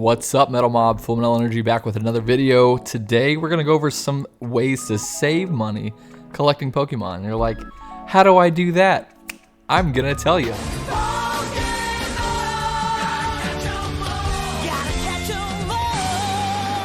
What's up, METALMOB? Full Metal Energy back with another video. Today we're gonna go over some ways to save money collecting Pokemon. You're like, how do I do that? I'm gonna tell you.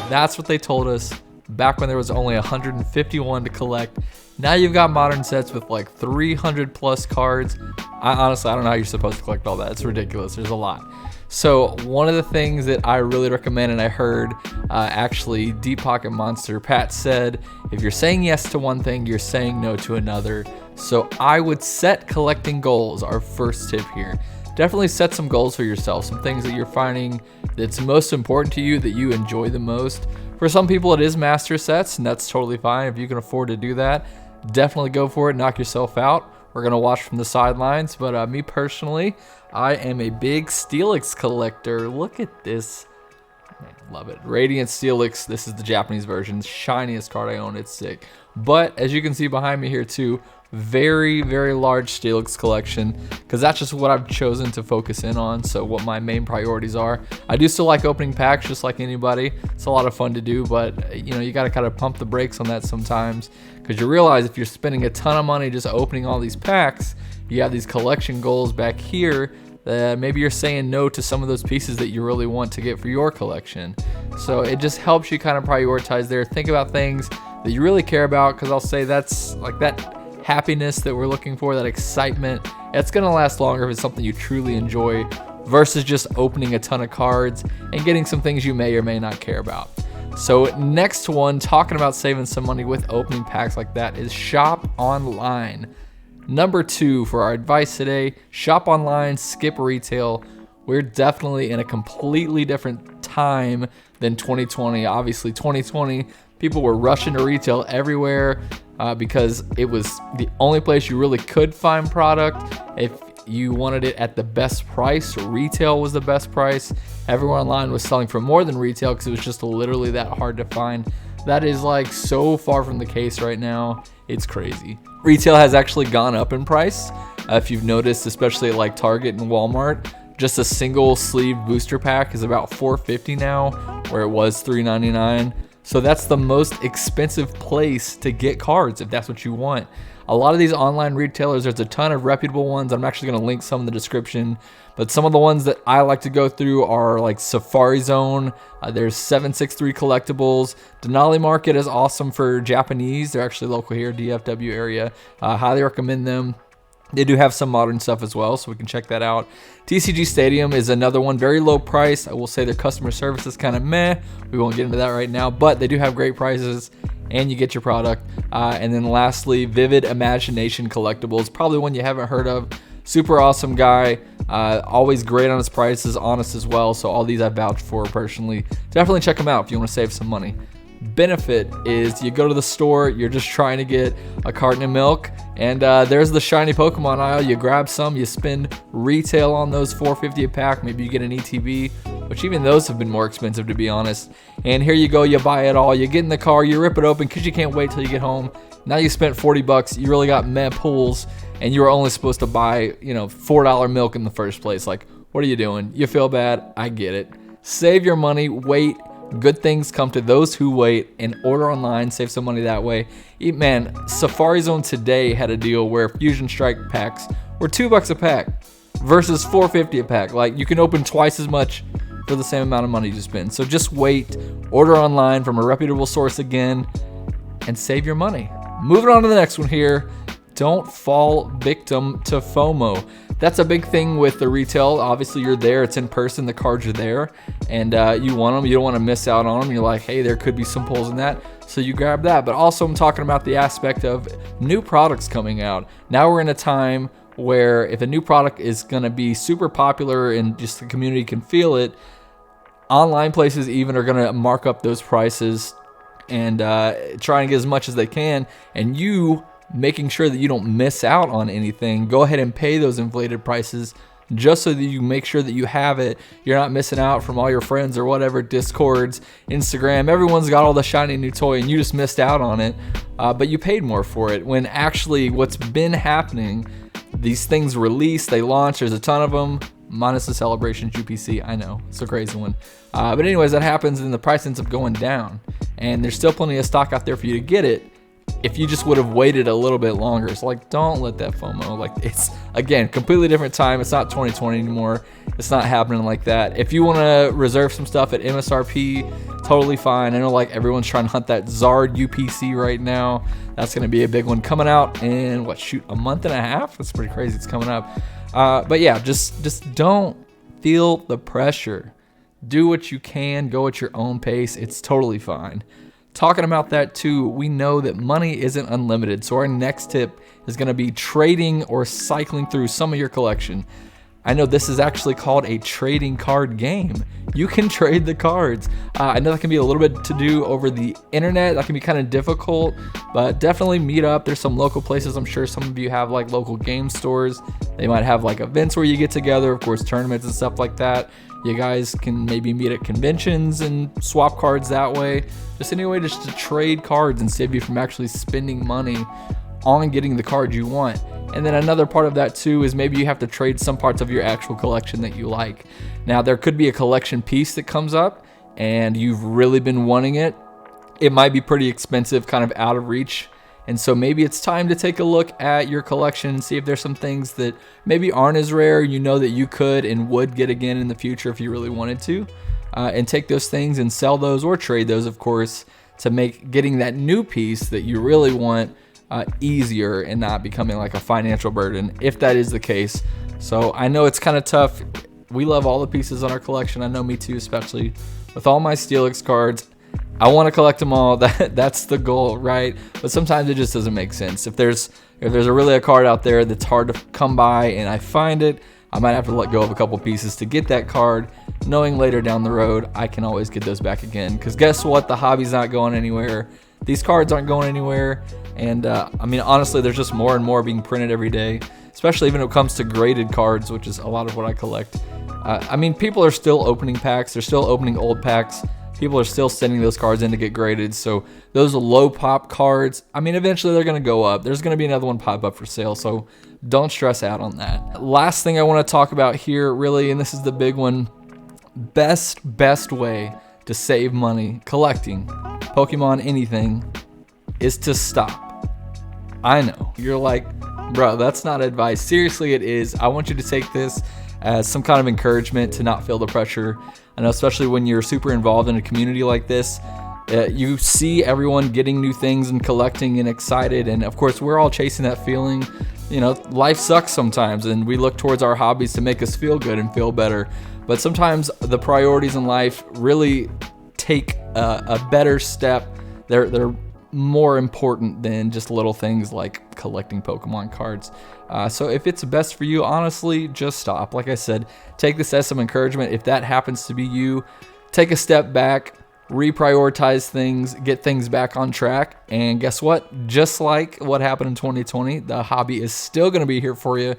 That's what they told us back when there was only 151 to collect. Now you've got modern sets with like 300 plus cards. Honestly, I don't know how you're supposed to collect all that. It's ridiculous. There's a lot. So one of the things that I really recommend, and I heard actually Deep Pocket Monster Pat said, if you're saying yes to one thing, you're saying no to another. So I would set collecting goals. Our first tip here. Definitely set some goals for yourself, some things that you're finding that's most important to you, that you enjoy the most. For some people it is master sets, and that's totally fine. If you can afford to do that, definitely go for it, knock yourself out. We're gonna watch from the sidelines, but me personally, I am a big Steelix collector. Look at this, man, love it. Radiant Steelix, this is the Japanese version, shiniest card I own, it's sick. But as you can see behind me here too, very large Steelix collection, because that's just what I've chosen to focus in on. So what my main priorities are. I do still like opening packs just like anybody. It's a lot of fun to do, but you know, you got to kind of pump the brakes on that sometimes, because you realize if you're spending a ton of money just opening all these packs, you have these collection goals back here, maybe you're saying no to some of those pieces that you really want to get for your collection. So it just helps you kind of prioritize there. Think about things that you really care about, because I'll say that's like that happiness that we're looking for, that excitement, it's gonna last longer if it's something you truly enjoy versus just opening a ton of cards and getting some things you may or may not care about. So next one, talking about saving some money with opening packs like that, is shop online. Number 2 for our advice today, shop online, skip retail. We're definitely in a completely different time than 2020. Obviously 2020, people were rushing to retail everywhere because it was the only place you really could find product. If you wanted it at the best price, retail was the best price. Everyone online was selling for more than retail because it was just literally that hard to find. That is like so far from the case right now. It's crazy. Retail has actually gone up in price. If you've noticed, especially at like Target and Walmart, just a single sleeve booster pack is about $4.50 now, where it was $3.99. So that's the most expensive place to get cards if that's what you want. A lot of these online retailers, there's a ton of reputable ones. I'm actually going to link some in the description, but some of the ones that I like to go through are like Safari Zone. There's 763 Collectibles. Denali Market is awesome for Japanese. They're actually local here, DFW area. Highly recommend them. They do have some modern stuff as well, so we can check that out. TCG Stadium is another one, very low price. I will say their customer service is kind of meh. We won't get into that right now, but they do have great prices and you get your product. And then lastly, Vivid Imagination Collectibles, probably one you haven't heard of. Super awesome guy, always great on his prices, honest as well. So all these I vouch for personally. Definitely check them out if you want to save some money. Benefit is you go to the store, you're just trying to get a carton of milk, and there's the shiny Pokemon aisle. You grab some, you spend retail on those, $4.50 a pack. Maybe you get an ETB, which even those have been more expensive to be honest. And here you go, you buy it all, you get in the car, you rip it open because you can't wait till you get home. Now you spent 40 bucks, you really got meh pulls, and you were only supposed to buy, you know, $4 milk in the first place. Like, what are you doing? You feel bad, I get it. Save your money, wait. Good things come to those who wait, and order online, save some money that way. Man, Safari Zone today had a deal where Fusion Strike packs were $2 a pack versus $4.50 a pack. Like, you can open twice as much for the same amount of money you spend. So just wait, order online from a reputable source again, and save your money. Moving on to the next one here. Don't fall victim to FOMO. That's a big thing with the retail. Obviously you're there, it's in person, the cards are there, and you want them, you don't want to miss out on them. You're like, hey, there could be some pulls in that, so you grab that. But also I'm talking about the aspect of new products coming out. Now we're in a time where if a new product is going to be super popular and just the community can feel it, online places even are going to mark up those prices and try and get as much as they can, and you making sure that you don't miss out on anything. Go ahead and pay those inflated prices just so that you make sure that you have it. You're not missing out from all your friends or whatever, Discords, Instagram. Everyone's got all the shiny new toy and you just missed out on it, but you paid more for it. When actually what's been happening, these things release, they launch, there's a ton of them, minus the Celebrations UPC. I know, it's a crazy one. But anyways, that happens and the price ends up going down. And there's still plenty of stock out there for you to get it if you just would have waited a little bit longer. So like, don't let that FOMO, like, it's, again, completely different time. It's not 2020 anymore. It's not happening like that. If you want to reserve some stuff at MSRP, totally fine. I know like everyone's trying to hunt that Zard UPC right now. That's going to be a big one coming out in a month and a half. That's pretty crazy. It's coming up. But yeah, just don't feel the pressure. Do what you can, go at your own pace. It's totally fine. Talking about that too, we know that money isn't unlimited. So our next tip is going to be trading or cycling through some of your collection. I know this is actually called a trading card game. You can trade the cards. I know that can be a little bit to do over the internet. That can be kind of difficult, but definitely meet up. There's some local places. I'm sure some of you have like local game stores. They might have like events where you get together, of course, tournaments and stuff like that. You guys can maybe meet at conventions and swap cards that way. Just any way just to trade cards and save you from actually spending money on getting the card you want. And then another part of that too is maybe you have to trade some parts of your actual collection that you like. Now there could be a collection piece that comes up and you've really been wanting it. It might be pretty expensive, kind of out of reach. And so maybe it's time to take a look at your collection and see if there's some things that maybe aren't as rare, you know, that you could and would get again in the future if you really wanted to. And take those things and sell those or trade those, of course, to make getting that new piece that you really want easier and not becoming like a financial burden, if that is the case. So I know it's kind of tough. We love all the pieces on our collection. I know me too, especially with all my Steelix cards. I want to collect them all. That's the goal, right? But sometimes it just doesn't make sense. If there's a card out there that's hard to come by and I find it, I might have to let go of a couple pieces to get that card, knowing later down the road I can always get those back again. Because guess what? The hobby's not going anywhere. These cards aren't going anywhere. And I mean, honestly, there's just more and more being printed every day, especially when it comes to graded cards, which is a lot of what I collect. I mean, people are still opening packs. They're still opening old packs. People are still sending those cards in to get graded. So those low pop cards, I mean, eventually they're going to go up. There's going to be another one pop up for sale. So don't stress out on that. Last thing I want to talk about here, really, and this is the big one, best way to save money collecting Pokemon anything is to stop. I know. You're like, bro, that's not advice. Seriously, it is. I want you to take this as some kind of encouragement to not feel the pressure. I know, especially when you're super involved in a community like this, you see everyone getting new things and collecting and excited. And of course, we're all chasing that feeling. You know, life sucks sometimes and we look towards our hobbies to make us feel good and feel better. But sometimes the priorities in life really take a better step. They're more important than just little things like collecting Pokemon cards. So if it's best for you, honestly, just stop. Like I said, take this as some encouragement. If that happens to be you, take a step back, reprioritize things, get things back on track. And guess what? Just like what happened in 2020, the hobby is still going to be here for you,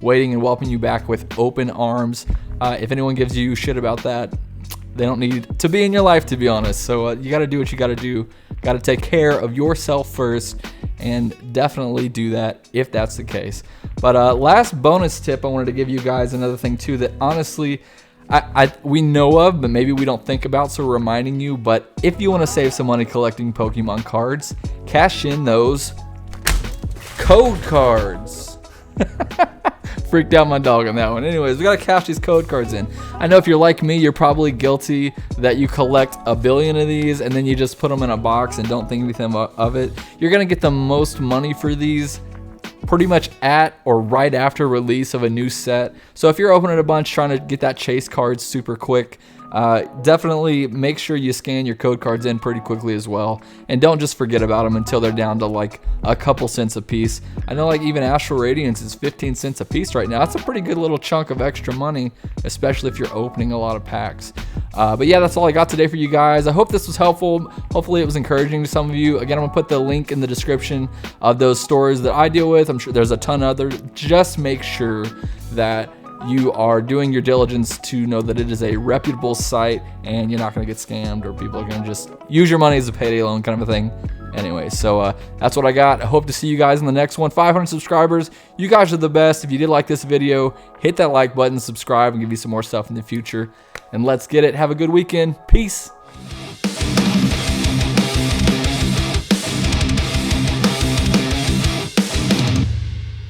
waiting and welcoming you back with open arms. If anyone gives you shit about that, they don't need to be in your life, to be honest. So you got to do what you got to do. Got to take care of yourself first, and definitely do that if that's the case. But last bonus tip I wanted to give you guys, another thing too that honestly we know of, but maybe we don't think about, so reminding you. But if you want to save some money collecting Pokemon cards, cash in those code cards. Freaked out my dog on that one. Anyways, we gotta cash these code cards in. I know if you're like me, you're probably guilty that you collect a billion of these and then you just put them in a box and don't think anything of it. You're gonna get the most money for these pretty much at or right after release of a new set. So if you're opening a bunch trying to get that chase card super quick, definitely make sure you scan your code cards in pretty quickly as well, and don't just forget about them until they're down to like a couple cents a piece. I know like even Astral Radiance is 15 cents a piece right now. That's a pretty good little chunk of extra money, especially if you're opening a lot of packs. But yeah, that's all I got today for you guys. I hope this was helpful. Hopefully it was encouraging to some of you. Again, I'm gonna put the link in the description of those stores that I deal with. I'm sure there's a ton of others. Just make sure that you are doing your diligence to know that it is a reputable site and you're not going to get scammed, or people are going to just use your money as a payday loan kind of a thing Anyway, so that's what I got. I hope to see you guys in the next one. 500 subscribers. You guys are the best. If you did like this video, hit that like button, subscribe, and give you some more stuff in the future. And let's get it. Have a good weekend. Peace.